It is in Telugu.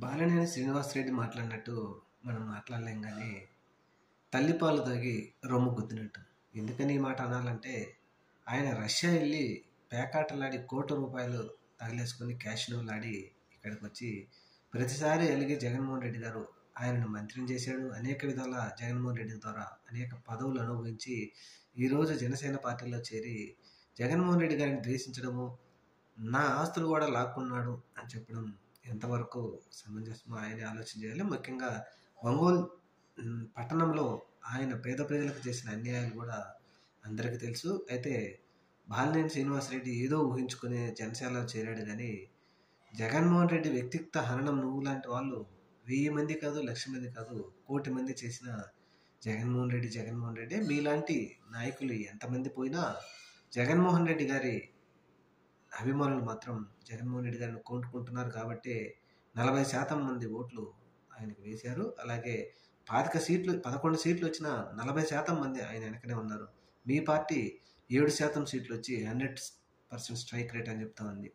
బాలినేని శ్రీనివాసరెడ్డి మాట్లాడినట్టు మనం మాట్లాడలేం కానీ తల్లిపాలు తాగి రొమ్ము గుద్దినట్టు. ఎందుకని ఈ మాట అనాలంటే ఆయన రష్యా వెళ్ళి పేకాటలాడి ₹1,00,00,000 తగిలేసుకొని క్యాషినోలు ఆడి ఇక్కడికి వచ్చి ప్రతిసారి అలిగే జగన్మోహన్ రెడ్డి గారు ఆయనను మంత్రిని చేశాడు. అనేక విధాల జగన్మోహన్ రెడ్డి ద్వారా అనేక పదవులు అనుభవించి ఈరోజు జనసేన పార్టీలో చేరి జగన్మోహన్ రెడ్డి గారిని ద్వేషించడము, నా ఆస్తులు కూడా లాక్కున్నాడు అని చెప్పడం ఎంతవరకు సమంజసమో ఆయనే ఆలోచన చేయాలి. ముఖ్యంగా ఒంగోలు పట్టణంలో ఆయన పేద ప్రజలకు చేసిన అన్యాయాలు కూడా అందరికీ తెలుసు. అయితే బాలినేని శ్రీనివాసరెడ్డి ఏదో ఊహించుకునే జనసేనలో చేరాడు కానీ జగన్మోహన్ రెడ్డి వ్యక్తిగత హననం నువ్వు లాంటి వాళ్ళు 1000 మంది కాదు, 1,00,000 మంది కాదు, 1,00,00,000 మంది చేసిన జగన్మోహన్ రెడ్డి మీలాంటి నాయకులు ఎంతమంది పోయినా జగన్మోహన్ రెడ్డి గారి అభిమానులు మాత్రం జగన్మోహన్ రెడ్డి గారిని కోరుకుంటున్నారు కాబట్టి 40% మంది ఓట్లు ఆయనకు వేశారు. అలాగే 11 సీట్లు వచ్చిన 40% మంది ఆయన వెనకనే ఉన్నారు. మీ పార్టీ 7% సీట్లు వచ్చి 100% స్ట్రైక్ రేట్ అని చెప్తా ఉంది.